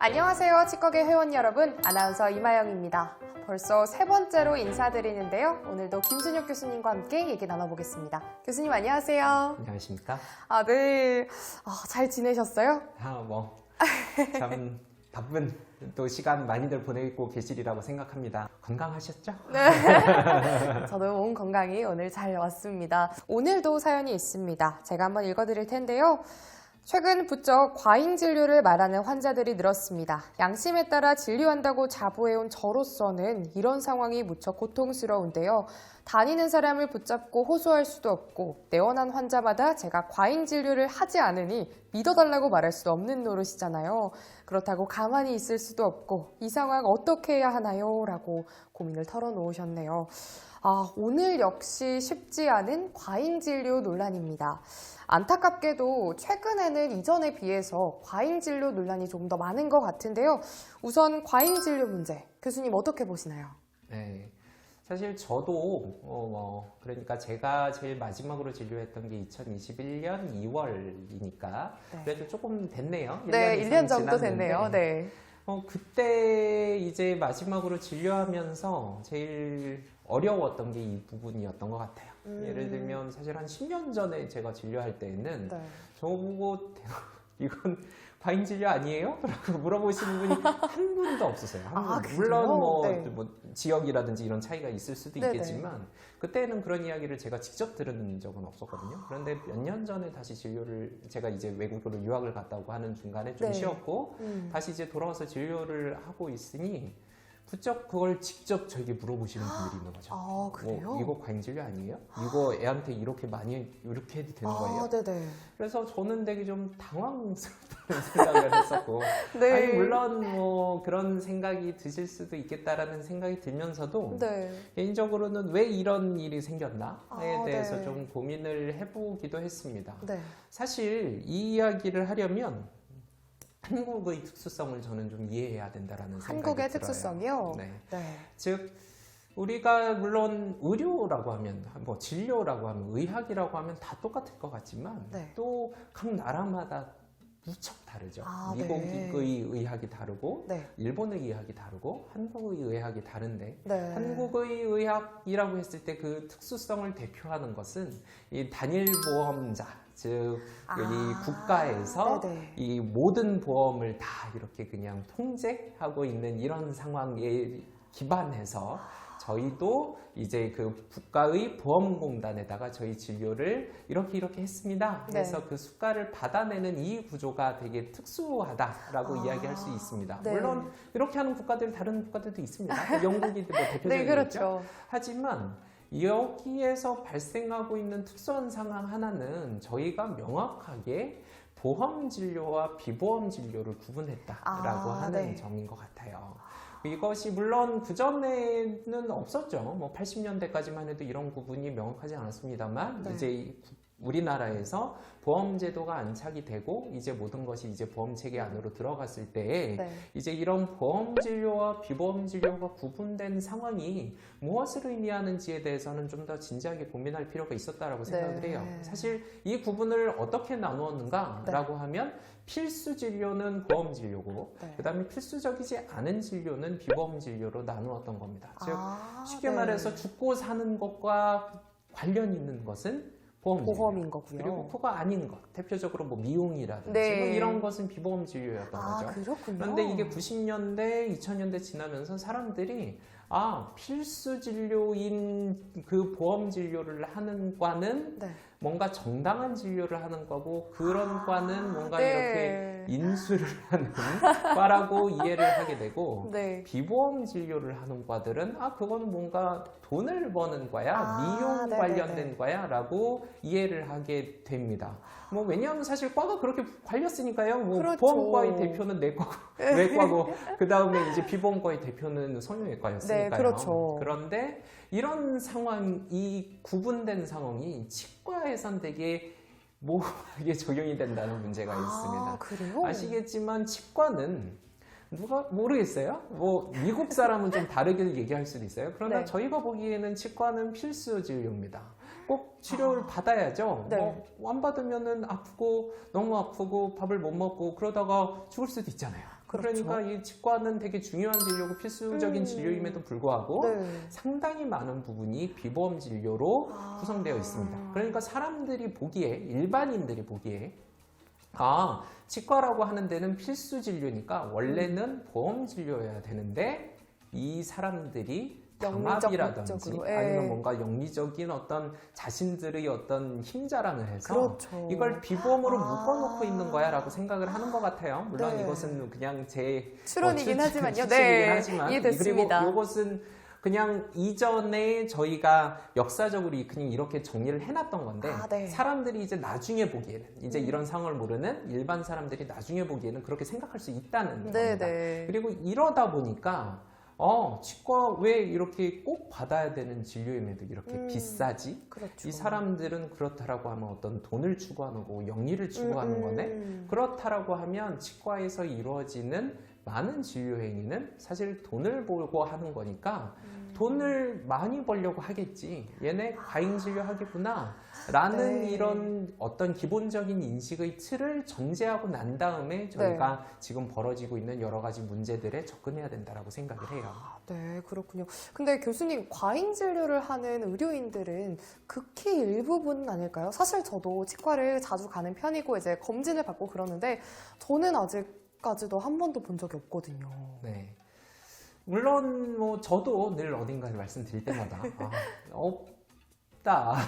안녕하세요, 치과계 회원 여러분. 아나운서 이마영입니다. 벌써 세 번째로 인사드리는데요. 오늘도 김순혁 교수님과 함께 얘기 나눠보겠습니다. 교수님 안녕하세요. 안녕하십니까? 네. 잘 지내셨어요? 참 바쁜 또 시간 많이들 보내고 계시리라고 생각합니다. 건강하셨죠? 네. 저도 몸 건강히 오늘 잘 왔습니다. 오늘도 사연이 있습니다. 제가 한번 읽어드릴 텐데요. 최근 부쩍 과잉 진료를 말하는 환자들이 늘었습니다. 양심에 따라 진료한다고 자부해온 저로서는 이런 상황이 무척 고통스러운데요. 다니는 사람을 붙잡고 호소할 수도 없고 내원한 환자마다 제가 과잉 진료를 하지 않으니 믿어달라고 말할 수도 없는 노릇이잖아요. 그렇다고 가만히 있을 수도 없고 이 상황 어떻게 해야 하나요? 라고 고민을 털어놓으셨네요. 오늘 역시 쉽지 않은 과잉 진료 논란입니다. 안타깝게도 최근에는 이전에 비해서 과잉 진료 논란이 조금 더 많은 것 같은데요. 우선 과잉 진료 문제, 교수님 어떻게 보시나요? 네, 사실 저도 그러니까 제가 제일 마지막으로 진료했던 게 2021년 2월이니까 그래도 조금 됐네요. 네, 1년 정도 됐네요. 네. 그때 이제 마지막으로 진료하면서 제일 어려웠던 게 이 부분이었던 것 같아요. 예를 들면 사실 한 10년 전에 제가 진료할 때에는 저보고 이건 과잉 진료 아니에요? 라고 물어보시는 분이 한 분도 없으세요. 한 분. 물론 뭐 지역이라든지 이런 차이가 있을 수도 있겠지만 그때는 그런 이야기를 제가 직접 들은 적은 없었거든요. 그런데 몇 년 전에 다시 진료를 제가 이제 외국으로 유학을 갔다고 하는 중간에 좀 쉬었고 다시 이제 돌아와서 진료를 하고 있으니 부쩍 그걸 직접 저에게 물어보시는 분들이 있는 거죠. 그래요? 이거 과잉 진료 아니에요? 이거 애한테 이렇게 해도 되는 거예요? 네네. 그래서 저는 되게 좀 당황스럽다는 생각을 했었고 네. 아니 물론 그런 생각이 드실 수도 있겠다라는 생각이 들면서도 개인적으로는 왜 이런 일이 생겼나에 대해서 좀 고민을 해보기도 했습니다. 사실 이 이야기를 하려면 한국의 특수성을 저는 좀 이해해야 된다라는 생각이 들어요. 한국의 특수성이요? 즉 우리가 물론 의료라고 하면 뭐 진료라고 하면 의학이라고 하면 다 똑같을 것 같지만 또 각 나라마다 무척 다르죠. 미국의 의학이 다르고 일본의 의학이 다르고 한국의 의학이 다른데 한국의 의학이라고 했을 때 그 특수성을 대표하는 것은 이 단일 보험자 즉 이 국가에서 이 모든 보험을 다 이렇게 그냥 통제하고 있는 이런 상황에 기반해서 저희도 이제 그 국가의 보험공단에다가 저희 진료를 이렇게 했습니다. 그래서 그 수가를 받아내는 이 구조가 되게 특수하다라고 이야기할 수 있습니다. 물론 이렇게 하는 국가들 다른 국가들도 있습니다. 영국이 뭐 대표적이겠죠. 하지만 여기에서 발생하고 있는 특수한 상황 하나는 저희가 명확하게 보험 진료와 비보험 진료를 구분했다라고 하는 점인 것 같아요. 이것이 물론 그전에는 없었죠. 뭐 80년대까지만 해도 이런 구분이 명확하지 않았습니다만 이제 우리나라에서 보험제도가 안착이 되고 이제 모든 것이 이제 보험체계 안으로 들어갔을 때 이제 이런 보험진료와 비보험진료가 구분된 상황이 무엇을 의미하는지에 대해서는 좀 더 진지하게 고민할 필요가 있었다라고 생각을 해요. 사실 이 구분을 어떻게 나누었는가라고 하면 필수 진료는 보험 진료고 그 다음에 필수적이지 않은 진료는 비보험 진료로 나누었던 겁니다. 즉 쉽게 말해서 죽고 사는 것과 관련 있는 것은 보험인 거고요. 그리고 그거 아닌 것, 대표적으로 뭐 미용이라든지 뭐 이런 것은 비보험 진료였던 거죠. 그렇군요. 그런데 이게 90년대, 2000년대 지나면서 사람들이 필수 진료인 그 보험 진료를 하는 과는 뭔가 정당한 진료를 하는 거고 그런 과는 뭔가 이렇게 인수를 하는 과라고 이해를 하게 되고 비보험 진료를 하는 과들은 그거는 뭔가 돈을 버는 과야, 미용 관련된 과야 라고 이해를 하게 됩니다. 뭐 왜냐하면 사실 과가 그렇게 갈렸으니까요. 뭐 보험과의 대표는 내과고 그 다음에 이제 비보험과의 대표는 성형외과였으니까요. 그런데 이런 상황이 구분된 상황이 치과에선 되게 모호하게 적용이 된다는 문제가 있습니다. 그래요? 아시겠지만 치과는 누가 모르겠어요. 뭐 미국 사람은 좀 다르게 얘기할 수도 있어요. 그러나 저희가 보기에는 치과는 필수 진료입니다. 꼭 치료를 받아야죠. 뭐 안 받으면은 아프고 너무 아프고 밥을 못 먹고 그러다가 죽을 수도 있잖아요. 그렇죠. 그러니까 이 치과는 되게 중요한 진료고 필수적인 진료임에도 불구하고 네. 상당히 많은 부분이 비보험 진료로 구성되어 있습니다. 그러니까 사람들이 보기에, 일반인들이 보기에 치과라고 하는 데는 필수 진료니까 원래는 보험 진료여야 되는데 이 사람들이 담합이라든지 목적으로, 아니면 뭔가 영리적인 어떤 자신들의 어떤 힘자랑을 해서 그렇죠. 이걸 비보험으로 묶어놓고 있는 거야 라고 생각을 하는 것 같아요. 물론 네. 이것은 그냥 제 추론이긴 하지만요. 추측이긴 네, 하지만 이해됐습니다. 그리고 이것은 그냥 이전에 저희가 역사적으로 그냥 이렇게 정리를 해놨던 건데 네. 사람들이 이제 나중에 보기에는 이제 이런 상황을 모르는 일반 사람들이 나중에 보기에는 그렇게 생각할 수 있다는 겁니다. 네. 그리고 이러다 보니까 치과 왜 이렇게 꼭 받아야 되는 진료임에도 이렇게 비싸지? 그렇죠. 이 사람들은 그렇다라고 하면 어떤 돈을 추구하는 거고 영리를 추구하는 거네? 그렇다라고 하면 치과에서 이루어지는 많은 진료 행위는 사실 돈을 벌고 하는 거니까 돈을 많이 벌려고 하겠지. 얘네 과잉 진료 하겠구나. 라는 네. 이런 어떤 기본적인 인식의 틀을 전제하고 난 다음에 저희가 지금 벌어지고 있는 여러 가지 문제들에 접근해야 된다라고 생각을 해요. 네, 그렇군요. 근데 교수님, 과잉 진료를 하는 의료인들은 극히 일부분 아닐까요? 사실 저도 치과를 자주 가는 편이고 이제 검진을 받고 그러는데 저는 아직까지도 한 번도 본 적이 없거든요. 네. 물론 뭐 저도 늘 어딘가에 말씀드릴 때마다 없다라고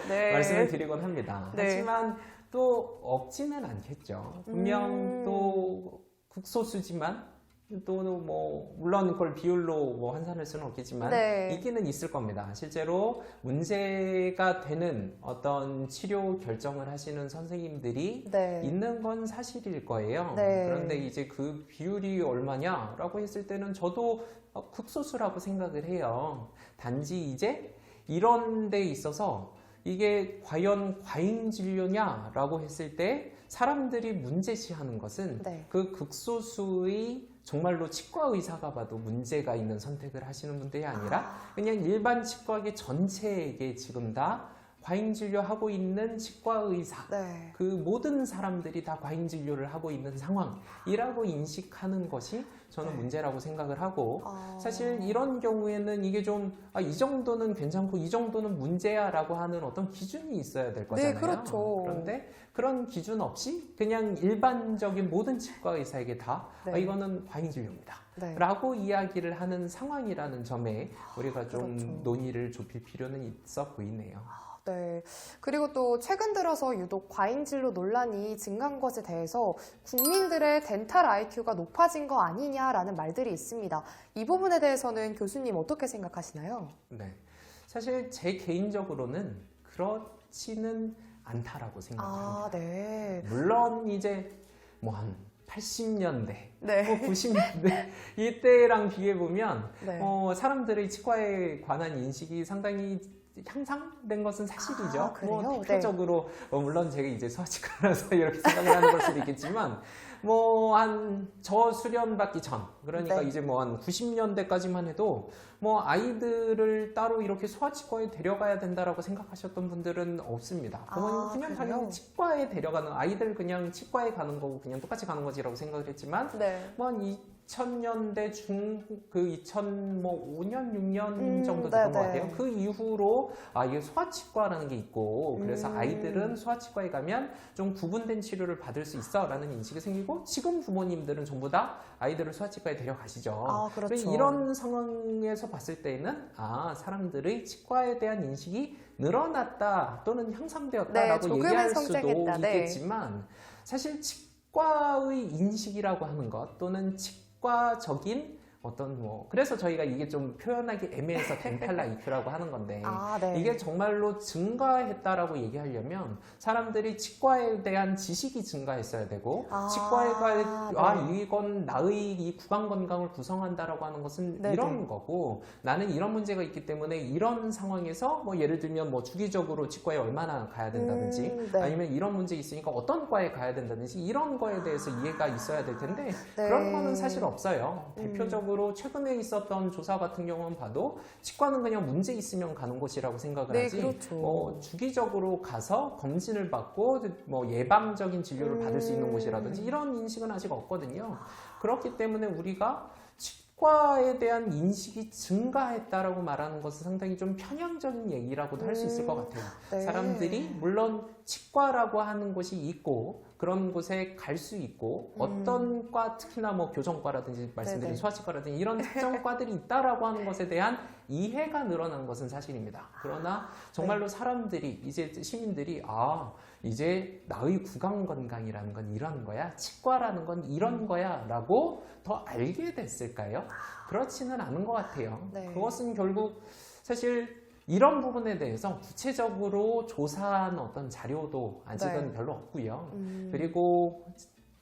네. 말씀을 드리곤 합니다. 네. 하지만 또 없지는 않겠죠. 분명 또 극소수지만 또 뭐 물론 그걸 비율로 뭐 환산할 수는 없겠지만 네. 있기는 있을 겁니다. 실제로 문제가 되는 어떤 치료 결정을 하시는 선생님들이 네. 있는 건 사실일 거예요. 네. 그런데 이제 그 비율이 얼마냐라고 했을 때는 저도 극소수라고 생각을 해요. 단지 이제 이런 데 있어서 이게 과연 과잉 진료냐라고 했을 때 사람들이 문제시하는 것은 그 극소수의 정말로 치과 의사가 봐도 문제가 있는 선택을 하시는 분들이 아니라 그냥 일반 치과계 전체에게 지금 다 과잉 진료하고 있는 치과 의사 그 모든 사람들이 다 과잉 진료를 하고 있는 상황이라고 인식하는 것이 저는 문제라고 생각을 하고 사실 이런 경우에는 이게 좀 이 정도는 괜찮고 이 정도는 문제야 라고 하는 어떤 기준이 있어야 될 거잖아요. 네, 그렇죠. 그런데 그런 기준 없이 그냥 일반적인 모든 치과 의사에게 다 이거는 과잉 진료입니다 라고 이야기를 하는 상황이라는 점에 우리가 좀 논의를 좁힐 필요는 있어 보이네요. 네. 그리고 또 최근 들어서 유독 과잉 진료 논란이 증가한 것에 대해서 국민들의 덴탈 IQ가 높아진 거 아니냐라는 말들이 있습니다. 이 부분에 대해서는 교수님 어떻게 생각하시나요? 네. 사실 제 개인적으로는 그렇지는 않다라고 생각합니다. 네. 물론 이제 뭐 한 80년대, 네. 뭐 90년대 이때랑 비교해 보면 네. 사람들의 치과에 관한 인식이 상당히 향상된 것은 사실이죠. 뭐 대표적으로 물론 제가 이제 소아치과라서 이렇게 생각을 하는 걸 수도 있겠지만 뭐 한 저수련 받기 전 그러니까 이제 뭐 한 90년대까지만 해도 뭐 아이들을 따로 이렇게 소아치과에 데려가야 된다라고 생각하셨던 분들은 없습니다. 부모님은 그냥 당연히 치과에 데려가는 아이들 그냥 치과에 가는 거고 그냥 똑같이 가는 거지라고 생각을 했지만 뭐 한 2000년대 그 2005년 6년 정도 됐던 것 같아요. 그 이후로 이게 소아치과라는 게 있고 그래서 아이들은 소아치과에 가면 좀 구분된 치료를 받을 수 있어라는 인식이 생기고 지금 부모님들은 전부 다 아이들을 소아치과에 데려가시죠. 그렇죠. 이런 상황에서 봤을 때는 사람들의 치과에 대한 인식이 늘어났다 또는 향상되었다라고 얘기할 수도 있겠지만 사실 치과의 인식이라고 하는 것 또는 치과적인 어떤 그래서 저희가 이게 좀 표현하기 애매해서 덴탈 IQ라고 하는 건데 이게 정말로 증가했다라고 얘기하려면 사람들이 치과에 대한 지식이 증가했어야 되고 치과에 이건 나의 이 구강 건강을 구성한다라고 하는 것은 이런 거고 나는 이런 문제가 있기 때문에 이런 상황에서 뭐 예를 들면 뭐 주기적으로 치과에 얼마나 가야 된다든지 아니면 이런 문제 있으니까 어떤 과에 가야 된다든지 이런 거에 대해서 이해가 있어야 될 텐데 그런 거는 사실 없어요. 대표적으로 일반적으로 최근에 있었던 조사 같은 경우는 봐도 치과는 그냥 문제 있으면 가는 곳이라고 생각을 네, 하지 그렇죠. 주기적으로 가서 검진을 받고 뭐 예방적인 진료를 받을 수 있는 곳이라든지 이런 인식은 아직 없거든요. 그렇기 때문에 우리가 치과에 대한 인식이 증가했다라고 말하는 것은 상당히 좀 편향적인 얘기라고도 할 수 있을 것 같아요. 네. 사람들이 물론 치과라고 하는 곳이 있고 그런 곳에 갈 수 있고 어떤 과 특히나 뭐 교정과라든지 말씀드린 네네. 소아치과라든지 이런 특정 과들이 있다라고 하는 것에 대한 이해가 늘어난 것은 사실입니다. 그러나 정말로 사람들이 이제 시민들이 이제 나의 구강 건강이라는 건 이런 거야, 치과라는 건 이런 거야라고 더 알게 됐을까요? 그렇지는 않은 것 같아요. 네. 그것은 결국 사실 이런 부분에 대해서 구체적으로 조사한 어떤 자료도 아직은 네. 별로 없고요. 그리고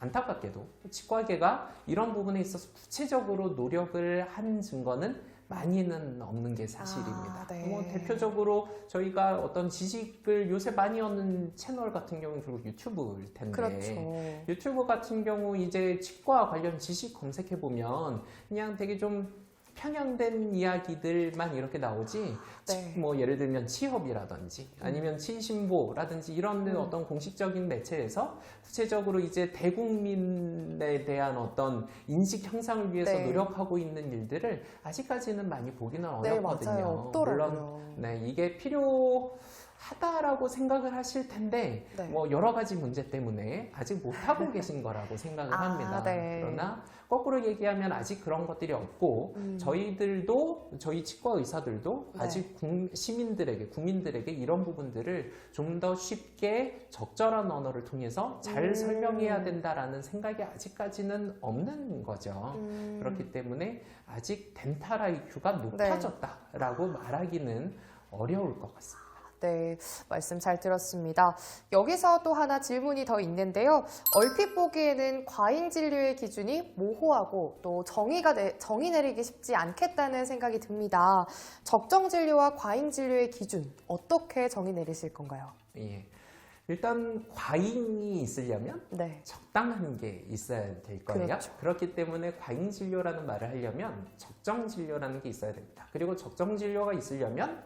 안타깝게도 치과계가 이런 부분에 있어서 구체적으로 노력을 한 증거는 많이는 없는 게 사실입니다. 네. 뭐 대표적으로 저희가 어떤 지식을 요새 많이 얻는 채널 같은 경우는 결국 유튜브일 텐데 그렇죠. 유튜브 같은 경우 이제 치과 관련 지식 검색해 보면 그냥 되게 좀 편향된 이야기들만 이렇게 나오지 네. 뭐 예를 들면 치협이라든지 아니면 치신보라든지 이런 어떤 공식적인 매체에서 구체적으로 이제 대국민에 대한 어떤 인식 향상을 위해서 네. 노력하고 있는 일들을 아직까지는 많이 보기는 네, 어렵거든요. 맞아요. 없더라고요. 물론 네, 이게 필요하다라고 생각을 하실 텐데 네. 뭐 여러 가지 문제 때문에 아직 못하고 계신 거라고 생각을 합니다. 네. 그러나 거꾸로 얘기하면 아직 그런 것들이 없고 저희들도 저희 치과 의사들도 네. 아직 시민들에게 국민들에게 이런 부분들을 좀 더 쉽게 적절한 언어를 통해서 잘 설명해야 된다라는 생각이 아직까지는 없는 거죠. 그렇기 때문에 아직 덴탈 IQ가 높아졌다라고 말하기는 어려울 것 같습니다. 네, 말씀 잘 들었습니다. 여기서 또 하나 질문이 더 있는데요. 얼핏 보기에는 과잉 진료의 기준이 모호하고 또 정의 내리기 쉽지 않겠다는 생각이 듭니다. 적정 진료와 과잉 진료의 기준 어떻게 정의 내리실 건가요? 예. 일단 과잉이 있으려면 네. 적당한 게 있어야 될 거예요. 그렇죠. 그렇기 때문에 과잉 진료라는 말을 하려면 적정 진료라는 게 있어야 됩니다. 그리고 적정 진료가 있으면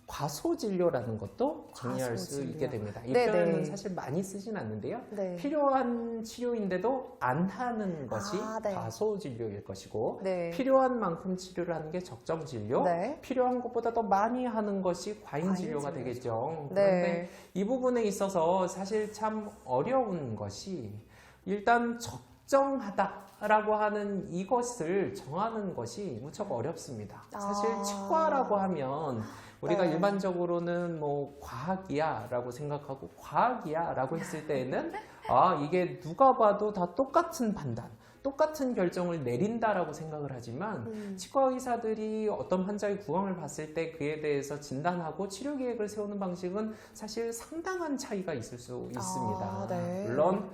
과소 진료라는 것도 정리할 수 과소진료. 있게 됩니다. 이 네네. 표현은 사실 많이 쓰진 않는데요. 네. 필요한 치료인데도 안 하는 것이 네. 과소 진료일 것이고 네. 필요한 만큼 치료를 하는 게 적정 진료, 네. 필요한 것보다 더 많이 하는 것이 과잉 진료가 진료죠. 되겠죠. 네. 그런데 이 부분에 있어서 사실 참 어려운 것이 일단 적정하다라고 하는 이것을 정하는 것이 무척 어렵습니다. 사실 치과라고 하면 우리가 네. 일반적으로는 뭐 과학이야라고 생각하고 과학이야라고 했을 때에는 이게 누가 봐도 다 똑같은 판단, 똑같은 결정을 내린다라고 생각을 하지만 치과 의사들이 어떤 환자의 구강을 봤을 때 그에 대해서 진단하고 치료 계획을 세우는 방식은 사실 상당한 차이가 있을 수 있습니다. 네. 물론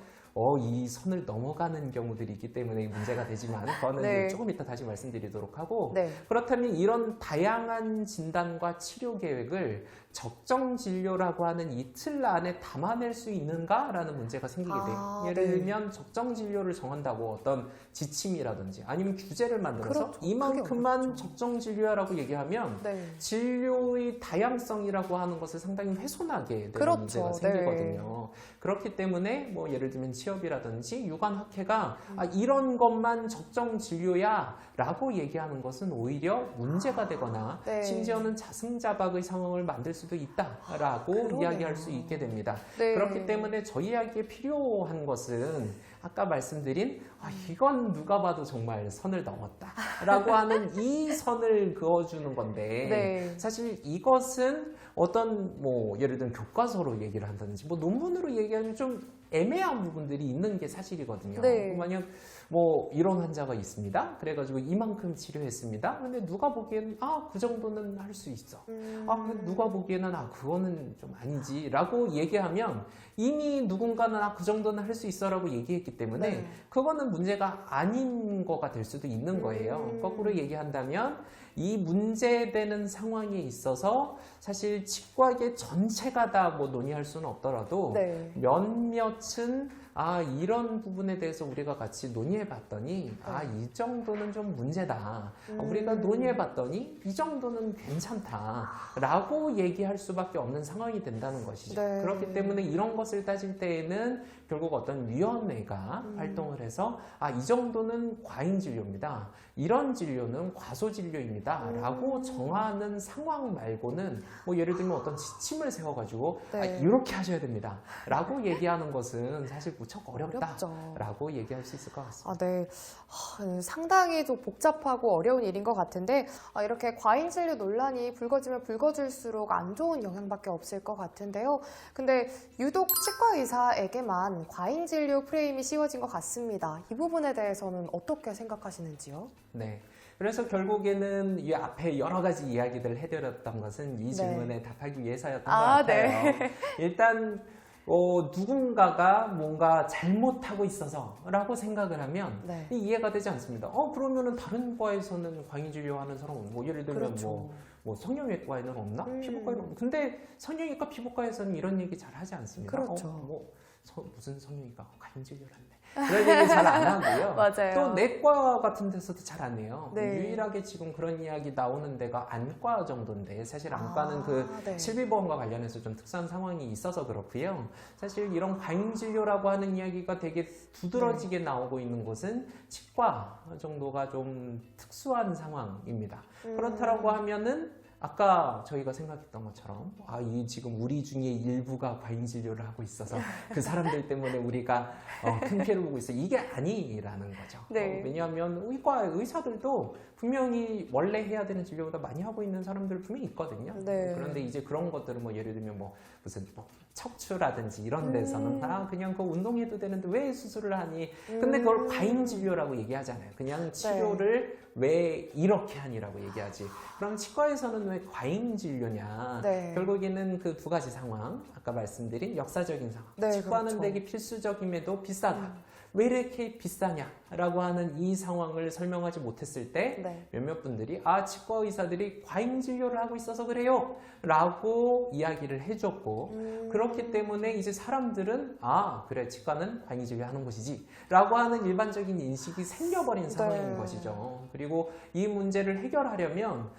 이 선을 넘어가는 경우들이 있기 때문에 문제가 되지만 그거는 네. 조금 이따 다시 말씀드리도록 하고 네. 그렇다면 이런 다양한 진단과 치료 계획을 적정 진료라고 하는 이 틀 안에 담아낼 수 있는가라는 문제가 생기게 돼요. 예를 네. 들면 적정 진료를 정한다고 어떤 지침이라든지 아니면 규제를 만들어서 그렇죠. 이만큼만 그게 어렵죠. 적정 진료라고 얘기하면 네. 진료의 다양성이라고 하는 것을 상당히 훼손하게 되는 그렇죠. 문제가 생기거든요. 그렇기 때문에 뭐 예를 들면 치협이라든지 유관학회가 이런 것만 적정 진료야 라고 얘기하는 것은 오히려 문제가 되거나 네. 심지어는 자승자박의 상황을 만들 수도 있다라고 그러네요. 이야기할 수 있게 됩니다. 네. 그렇기 때문에 저희에게 필요한 것은 아까 말씀드린 이건 누가 봐도 정말 선을 넘었다라고 하는 이 선을 그어주는 건데 네. 사실 이것은 어떤 뭐 예를 들면 교과서로 얘기를 한다든지 뭐 논문으로 얘기하면 좀 애매한 부분들이 있는 게 사실이거든요. 네. 만약 뭐 이런 환자가 있습니다. 그래가지고 이만큼 치료했습니다. 근데 누가 보기에는 그 정도는 할 수 있어. 근데 누가 보기에는 그거는 좀 아니지라고 얘기하면 이미 누군가는 그 정도는 할 수 있어라고 얘기했기 때문에 네. 그거는 문제가 아닌 거가 될 수도 있는 거예요. 거꾸로 얘기한다면 이 문제되는 상황에 있어서 사실 치과계 전체가 다 뭐 논의할 수는 없더라도 네. 몇몇은 이런 부분에 대해서 우리가 같이 논의해 봤더니 이 정도는 좀 문제다. 우리가 논의해 봤더니 이 정도는 괜찮다라고 얘기할 수밖에 없는 상황이 된다는 것이죠. 네. 그렇기 때문에 이런 것을 따질 때에는 결국 어떤 위원회가 활동을 해서 이 정도는 과잉 진료입니다. 이런 진료는 과소 진료입니다. 라고 정하는 상황 말고는 뭐 예를 들면 어떤 지침을 세워가지고 네. 이렇게 하셔야 됩니다. 라고 얘기하는 것은 사실 무척 어렵다. 어렵죠. 라고 얘기할 수 있을 것 같습니다. 네. 상당히 좀 복잡하고 어려운 일인 것 같은데 이렇게 과잉 진료 논란이 불거지면 불거질수록 안 좋은 영향밖에 없을 것 같은데요. 근데 유독 치과 의사에게만 과잉 진료 프레임이 씌워진 것 같습니다. 이 부분에 대해서는 어떻게 생각하시는지요? 네. 그래서 결국에는 이 앞에 여러 가지 이야기들을 해드렸던 것은 이 질문에 답하기 위해서였던 것 같아요. 네. 일단 누군가가 뭔가 잘못하고 있어서라고 생각을 하면 네. 이해가 되지 않습니다. 그러면은 다른 과에서는 과잉 진료하는 사람은 뭐 예를 들면 그렇죠. 뭐 성형외과에는 없나? 피부과에는 없나? 근데 성형외과, 피부과에서는 이런 얘기 잘 하지 않습니다. 그렇죠. 무슨 성형외과 과잉 진료를 한대. 그런 얘기 잘 안 하고요. 맞아요. 또 내과 같은 데서도 잘 안 해요. 네. 유일하게 지금 그런 이야기 나오는 데가 안과 정도인데 사실 안과는 네. 실비보험과 관련해서 좀 특수한 상황이 있어서 그렇고요. 사실 이런 과잉 진료라고 하는 이야기가 되게 두드러지게 나오고 있는 곳은 치과 정도가 좀 특수한 상황입니다. 그렇다라고 하면은 아까 저희가 생각했던 것처럼 이 지금 우리 중에 일부가 과잉 진료를 하고 있어서 그 사람들 때문에 우리가 큰 피해를 보고 있어요. 이게 아니라는 거죠. 네. 왜냐하면 의사들도 분명히 원래 해야 되는 진료보다 많이 하고 있는 사람들 분명히 있거든요. 네. 그런데 이제 그런 것들은 뭐 예를 들면 무슨 척추라든지 이런 데서는 그냥 그 운동해도 되는데 왜 수술을 하니? 근데 그걸 과잉 진료라고 얘기하잖아요. 그냥 치료를 왜 이렇게 하니라고 얘기하지. 그럼 치과에서는 왜 과잉 진료냐? 네. 결국에는 그 두 가지 상황, 아까 말씀드린 역사적인 상황. 네, 치과는 그렇죠. 되게 필수적임에도 비싸다. 왜 이렇게 비싸냐라고 하는 이 상황을 설명하지 못했을 때 몇몇 분들이 치과 의사들이 과잉 진료를 하고 있어서 그래요 라고 이야기를 해줬고 그렇기 때문에 이제 사람들은 그래 치과는 과잉 진료하는 곳이지 라고 하는 일반적인 인식이 생겨버린 상황인 것이죠. 그리고 이 문제를 해결하려면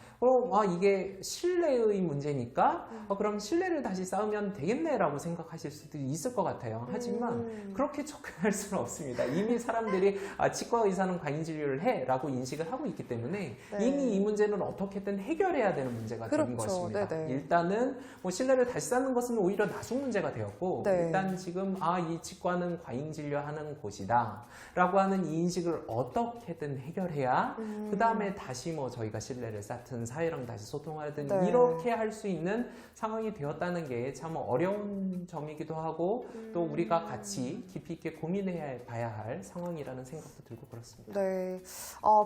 이게 신뢰의 문제니까 그럼 신뢰를 다시 쌓으면 되겠네 라고 생각하실 수도 있을 것 같아요. 하지만 그렇게 접근할 수는 없습니다. 이미 사람들이 치과 의사는 과잉 진료를 해 라고 인식을 하고 있기 때문에 이미 이 문제는 어떻게든 해결해야 되는 문제가 된 것입니다. 일단은 신뢰를 다시 쌓는 것은 오히려 나중 문제가 되었고 일단 지금 이 치과는 과잉 진료하는 곳이다 라고 하는 이 인식을 어떻게든 해결해야 그 다음에 다시 저희가 신뢰를 쌓든 사회랑 다시 소통하든 이렇게 할 수 있는 상황이 되었다는 게 참 어려운 점이기도 하고 또 우리가 같이 깊이 있게 고민해 봐야 할 상황이라는 생각도 들고 그렇습니다. 네,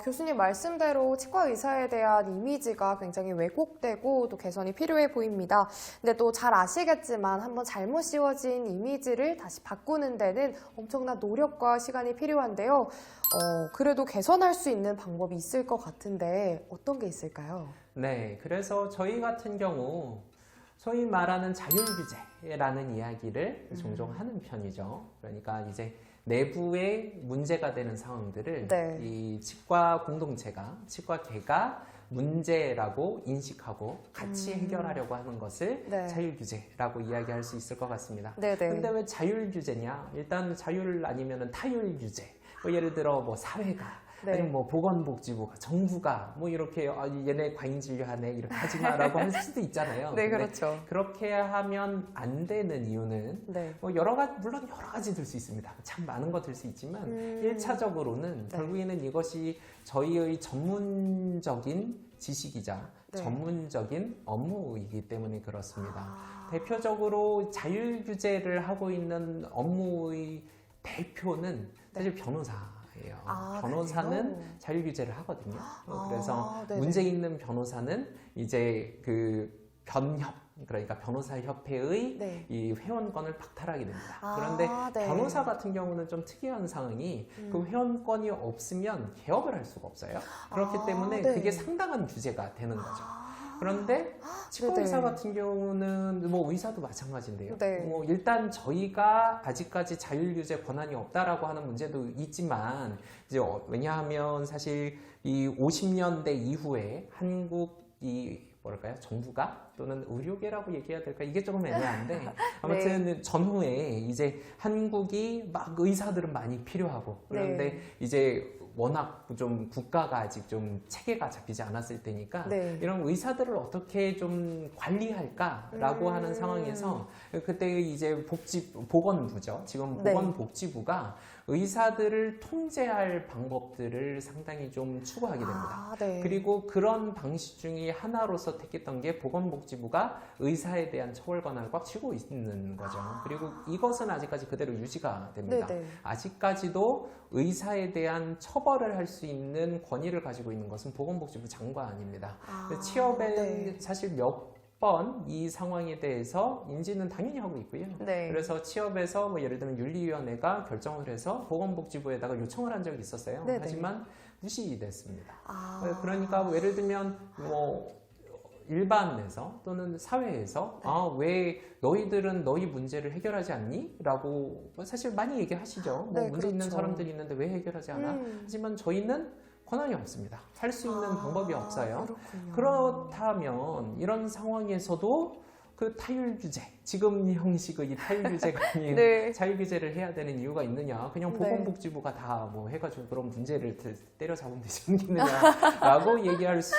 교수님 말씀대로 치과 의사에 대한 이미지가 굉장히 왜곡되고 또 개선이 필요해 보입니다. 근데 또 잘 아시겠지만 한번 잘못 씌워진 이미지를 다시 바꾸는 데는 엄청난 노력과 시간이 필요한데요. 그래도 개선할 수 있는 방법이 있을 것 같은데 어떤 게 있을까요? 네, 그래서 저희 같은 경우 소위 말하는 자율규제라는 이야기를 종종 하는 편이죠. 그러니까 이제 내부에 문제가 되는 상황들을 이 치과 공동체가, 치과계가 문제라고 인식하고 같이 해결하려고 하는 것을 자율규제라고 이야기할 수 있을 것 같습니다. 근데 왜 자율규제냐? 일단 자율 아니면 타율규제. 예를 들어 사회가 아니면 보건복지부가, 정부가 이렇게 얘네 과잉 진료하네 이렇게 하지 마라고 할 수도 있잖아요. 네, 그렇죠. 그렇게 하면 안 되는 이유는 물론 여러 가지 들 수 있습니다. 참 많은 거 들 수 있지만 1차적으로는 결국에는 이것이 저희의 전문적인 지식이자 전문적인 업무이기 때문에 그렇습니다. 대표적으로 자율규제를 하고 있는 업무의 대표는 사실 변호사예요. 변호사는 그래요? 자율규제를 하거든요. 그래서 문제 있는 변호사는 이제 그 변협, 그러니까 변호사협회의 이 회원권을 박탈하게 됩니다. 그런데 변호사 같은 경우는 좀 특이한 상황이 그 회원권이 없으면 개업을 할 수가 없어요. 그렇기 때문에 그게 상당한 규제가 되는 거죠. 그런데 치과의사 네네. 같은 경우는 뭐 의사도 마찬가지인데요. 네. 뭐 일단 저희가 아직까지 자율규제 권한이 없다라고 하는 문제도 있지만 이제 왜냐하면 사실 이 50년대 이후에 한국이 뭐랄까요? 정부가 또는 의료계라고 얘기해야 될까? 이게 조금 애매한데 아무튼 네. 전후에 이제 한국이 막 의사들은 많이 필요하고 그런데 네. 이제 워낙 좀 국가가 아직 좀 체계가 잡히지 않았을 때니까 네. 이런 의사들을 어떻게 좀 관리할까라고 하는 상황에서 그때 이제 보건부죠. 지금 네. 보건복지부가 의사들을 통제할 방법들을 상당히 좀 추구하게 됩니다. 네. 그리고 그런 방식 중에 하나로서 택했던 게 보건복지부가 의사에 대한 처벌 권한을 꽉 쥐고 있는 거죠. 그리고 이것은 아직까지 그대로 유지가 됩니다. 네네. 아직까지도 의사에 대한 처벌을 할 수 있는 권위를 가지고 있는 것은 보건복지부 장관입니다. 취업에 네. 사실 몇 번 이 상황에 대해서 인지는 당연히 하고 있고요. 네. 그래서 취업에서 뭐 예를 들면 윤리위원회가 결정을 해서 보건복지부에다가 요청을 한 적이 있었어요. 네네. 하지만 무시됐습니다. 그러니까 예를 들면 뭐 일반에서 또는 사회에서 왜 너희들은 너희 문제를 해결하지 않니? 라고 사실 많이 얘기하시죠. 뭐 네, 문제 있는 그렇죠. 사람들이 있는데 왜 해결하지 않아? 하지만 저희는 권한이 없습니다. 할 수 있는 방법이 없어요. 그렇군요. 그렇다면 이런 상황에서도 그 타율규제, 지금 형식의 이 타율규제가 아닌 네. 자율규제를 해야 되는 이유가 있느냐? 그냥 네. 보건복지부가 다 뭐 해가지고 그런 문제를 때려잡으면 되지 않겠느냐라고 얘기할 수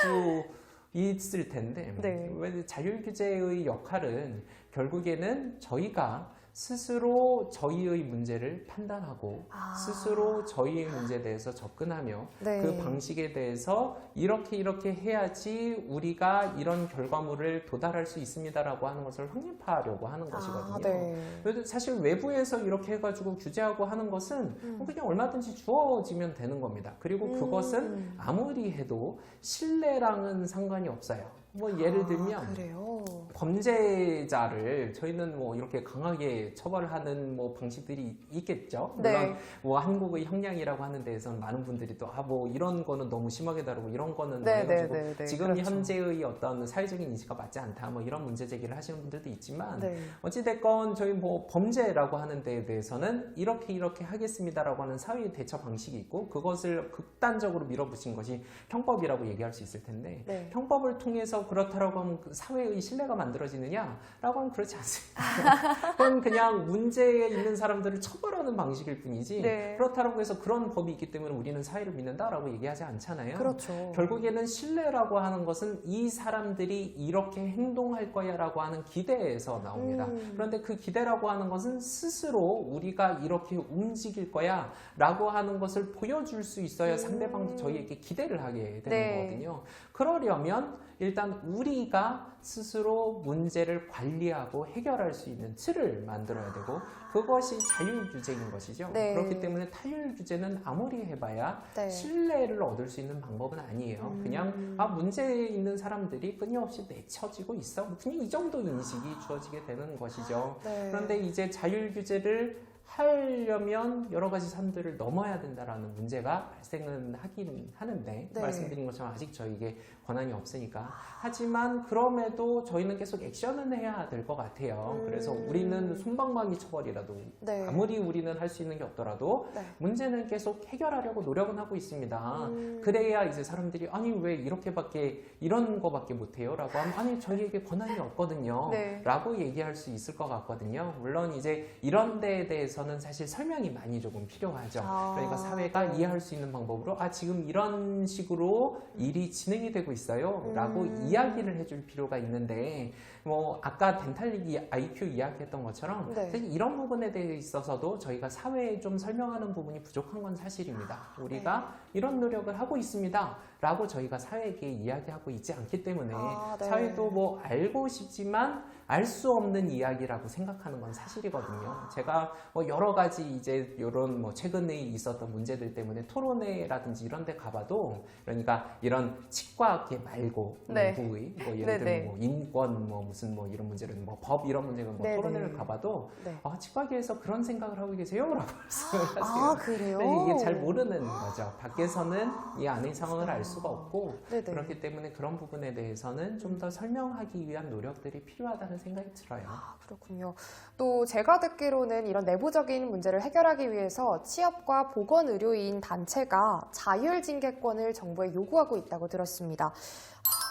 있을 텐데 네. 왜 자율규제의 역할은 결국에는 저희가 스스로 저희의 문제를 판단하고 스스로 저희의 문제에 대해서 접근하며 네. 그 방식에 대해서 이렇게 해야지 우리가 이런 결과물을 도달할 수 있습니다라고 하는 것을 확립하려고 하는 것이거든요. 네. 그래도 사실 외부에서 이렇게 해가지고 규제하고 하는 것은 그냥 얼마든지 주어지면 되는 겁니다. 그리고 그것은 아무리 해도 신뢰랑은 상관이 없어요. 뭐 예를 들면 그래요? 범죄자를 저희는 뭐 이렇게 강하게 처벌하는 뭐 방식들이 있겠죠. 물론 네. 뭐 한국의 형량이라고 하는 데에서는 많은 분들이 또 뭐 이런 거는 너무 심하게 다루고 이런 거는 뭐 네, 해가지고 네, 네, 지금 그렇죠. 현재의 어떤 사회적인 인식과 맞지 않다 뭐 이런 문제 제기를 하시는 분들도 있지만 네. 어찌됐건 저희 뭐 범죄라고 하는 데에 대해서는 이렇게 하겠습니다라고 하는 사회의 대처 방식이 있고 그것을 극단적으로 밀어붙인 것이 형법이라고 얘기할 수 있을 텐데 네. 형법을 통해서 그렇다라고 하면 그 사회의 신뢰가 만들어지느냐라고 하면 그렇지 않습니다. 그건 그냥 문제에 있는 사람들을 처벌하는 방식일 뿐이지 네. 그렇다고 해서 그런 법이 있기 때문에 우리는 사회를 믿는다라고 얘기하지 않잖아요. 그렇죠. 결국에는 신뢰라고 하는 것은 이 사람들이 이렇게 행동할 거야라고 하는 기대에서 나옵니다. 그런데 그 기대라고 하는 것은 스스로 우리가 이렇게 움직일 거야라고 하는 것을 보여줄 수 있어야 상대방도 저희에게 기대를 하게 되는 네. 거거든요. 그러려면 일단 우리가 스스로 문제를 관리하고 해결할 수 있는 틀을 만들어야 되고 그것이 자율규제인 것이죠. 네. 그렇기 때문에 타율규제는 아무리 해봐야 네. 신뢰를 얻을 수 있는 방법은 아니에요. 그냥 문제 있는 사람들이 끊임없이 내쳐지고 있어. 그냥 이 정도 인식이 주어지게 되는 것이죠. 네. 그런데 이제 자율규제를 하려면 여러 가지 산들을 넘어야 된다라는 문제가 발생은 하긴 하는데 네. 말씀드린 것처럼 아직 저에게 권한이 없으니까 하지만 그럼에도 저희는 계속 액션은 해야 될 것 같아요. 그래서 우리는 솜방망이 처벌이라도 네. 아무리 우리는 할 수 있는 게 없더라도 네. 문제는 계속 해결하려고 노력은 하고 있습니다. 그래야 이제 사람들이 아니 왜 이런 거밖에 못해요? 라고 하면 아니 저희에게 권한이 없거든요. 네. 라고 얘기할 수 있을 것 같거든요. 물론 이제 이런 데에 대해서는 사실 설명이 많이 조금 필요하죠. 그러니까 사회가 네. 이해할 수 있는 방법으로 지금 이런 식으로 일이 진행이 되고 있어요. 라고 이야기를 해줄 필요가 있는데 뭐 아까 덴탈 IQ 이야기했던 것처럼 네. 사실 이런 부분에 대해 있어서도 저희가 사회에 좀 설명하는 부분이 부족한 건 사실입니다. 우리가 이런 노력을 하고 있습니다. 라고 저희가 사회에게 이야기하고 있지 않기 때문에 네. 사회도 뭐 알고 싶지만 알 수 없는 이야기라고 생각하는 건 사실이거든요. 제가 뭐 여러 가지 이제 이런 뭐 최근에 있었던 문제들 때문에 토론회라든지 이런 데 가봐도 그러니까 이런 치과계 말고 네. 부의 뭐 예를 네네. 들면 뭐 인권 뭐 무슨 뭐 이런 문제를 뭐 법 이런 문제가 뭐 네네. 토론회를 가봐도 네. 아, 치과계에서 그런 생각을 하고 계세요? 라고 말씀을 하세요. 아, 그래요? 근데 이게 잘 모르는 거죠. 밖에서는 이 안의 상황을 알 수가 없고 네네. 그렇기 때문에 그런 부분에 대해서는 좀 더 설명하기 위한 노력들이 필요하다는 생각이 들어요. 아, 그렇군요. 또 제가 듣기로는 이런 내부적인 문제를 해결하기 위해서 취업과 보건의료인 단체가 자율징계권을 정부에 요구하고 있다고 들었습니다.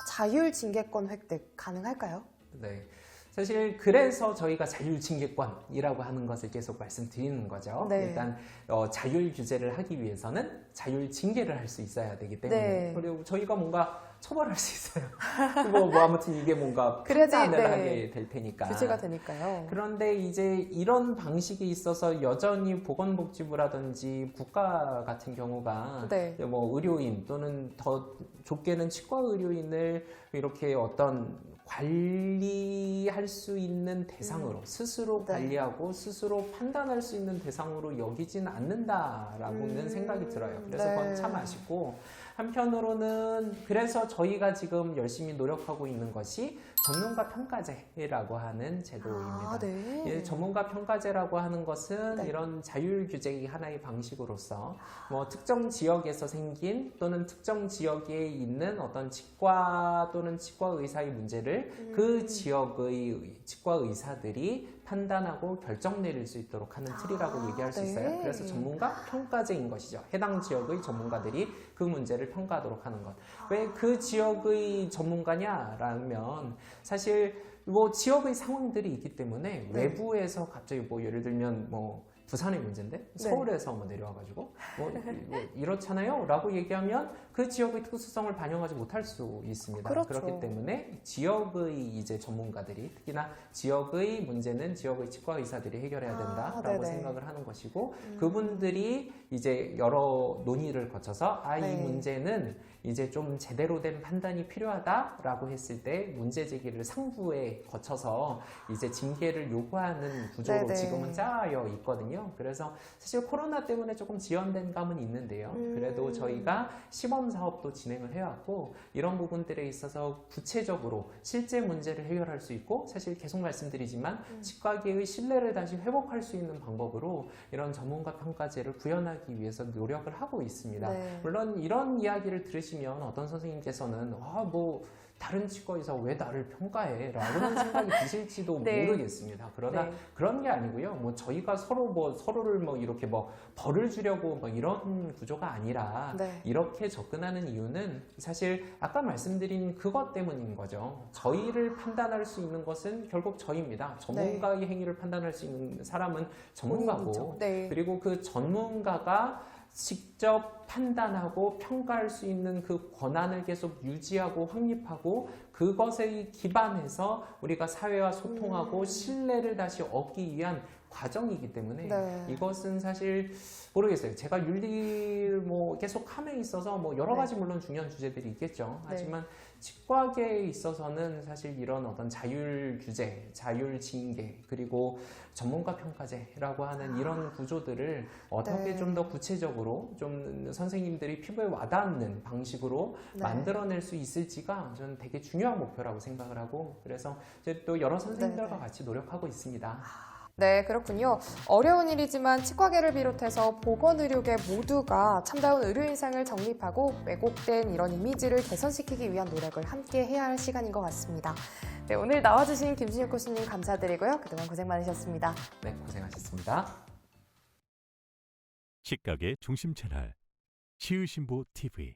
자율징계권 획득 가능할까요? 네. 사실 그래서 저희가 자율징계권이라고 하는 것을 계속 말씀드리는 거죠. 네. 일단 자율 규제를 하기 위해서는 자율 징계를 할 수 있어야 되기 때문에 네. 그리고 저희가 뭔가 처벌할 수 있어요. 뭐 아무튼 이게 뭔가 그래야지, 판단을 네. 하게 될 테니까. 규제가 되니까요. 그런데 이제 이런 방식이 있어서 여전히 보건복지부라든지 국가 같은 경우가 네. 뭐 의료인 또는 더 좁게는 치과 의료인을 이렇게 어떤 관리할 수 있는 대상으로 스스로 네. 관리하고 스스로 판단할 수 있는 대상으로 여기진 않는다라고는 생각이 들어요. 그래서 네. 그건 참 아쉽고 한편으로는 그래서 저희가 지금 열심히 노력하고 있는 것이 전문가 평가제라고 하는 제도입니다. 아, 네. 이 전문가 평가제라고 하는 것은 네. 이런 자율 규제의 하나의 방식으로서 뭐 특정 지역에서 생긴 또는 특정 지역에 있는 어떤 치과 또는 치과 의사의 문제를 그 지역의 치과 의사들이 판단하고 결정 내릴 수 있도록 하는 틀이라고 얘기할 수 네. 있어요. 그래서 전문가 평가제인 것이죠. 해당 지역의 전문가들이 그 문제를 평가하도록 하는 것. 왜 그 지역의 전문가냐라면 사실 뭐 지역의 상황들이 있기 때문에 네. 외부에서 갑자기 뭐 예를 들면 뭐 부산의 문제인데 서울에서 뭐 내려와가지고 뭐 이렇잖아요 라고 얘기하면 그 지역의 특수성을 반영하지 못할 수 있습니다. 그렇죠. 그렇기 때문에 지역의 이제 전문가들이 특히나 지역의 문제는 지역의 치과 의사들이 해결해야 된다라고 네네. 생각을 하는 것이고 그분들이 이제 여러 논의를 거쳐서 이 네. 문제는 이제 좀 제대로 된 판단이 필요하다라고 했을 때 문제 제기를 상부에 거쳐서 이제 징계를 요구하는 구조로 네네. 지금은 짜여 있거든요. 그래서 사실 코로나 때문에 조금 지연된 감은 있는데요. 그래도 저희가 시범 사업도 진행을 해왔고 이런 부분들에 있어서 구체적으로 실제 문제를 해결할 수 있고 사실 계속 말씀드리지만 치과계의 신뢰를 다시 회복할 수 있는 방법으로 이런 전문가 평가제를 구현하기 위해서 노력을 하고 있습니다. 네. 물론 이런 이야기를 들으시면 어떤 선생님께서는 뭐 다른 치과의사 왜 나를 평가해? 라고는 생각이 드실지도 네. 모르겠습니다. 그러나 네. 그런 게 아니고요. 뭐 저희가 서로를 뭐 이렇게 뭐 벌을 주려고 뭐 이런 구조가 아니라 네. 이렇게 접근하는 이유는 사실 아까 말씀드린 그것 때문인 거죠. 저희를 판단할 수 있는 것은 결국 저희입니다. 전문가의 행위를 판단할 수 있는 사람은 전문가고 네. 그리고 그 전문가가 직접 판단하고 평가할 수 있는 그 권한을 계속 유지하고 확립하고 그것에 기반해서 우리가 사회와 소통하고 신뢰를 다시 얻기 위한 과정이기 때문에 네. 이것은 사실 모르겠어요. 제가 윤리를 뭐 계속 함에 있어서 뭐 여러 가지 물론 중요한 주제들이 있겠죠. 하지만 치과계에 있어서는 사실 이런 어떤 자율 규제, 자율 징계 그리고 전문가 평가제라고 하는 이런 구조들을 어떻게 좀 더 구체적으로 좀 선생님들이 피부에 와닿는 방식으로 만들어낼 수 있을지가 저는 되게 중요한 목표라고 생각을 하고 그래서 이제 또 여러 선생님들과 같이 노력하고 있습니다. 네, 그렇군요. 어려운 일이지만 치과계를 비롯해서 보건의료계 모두가 참다운 의료인상을 정립하고 왜곡된 이런 이미지를 개선시키기 위한 노력을 함께 해야 할 시간인 것 같습니다. 네, 오늘 나와주신 김준혁 교수님 감사드리고요. 그동안 고생 많으셨습니다. 네, 고생하셨습니다. 치과계 중심 채널 치유신보 TV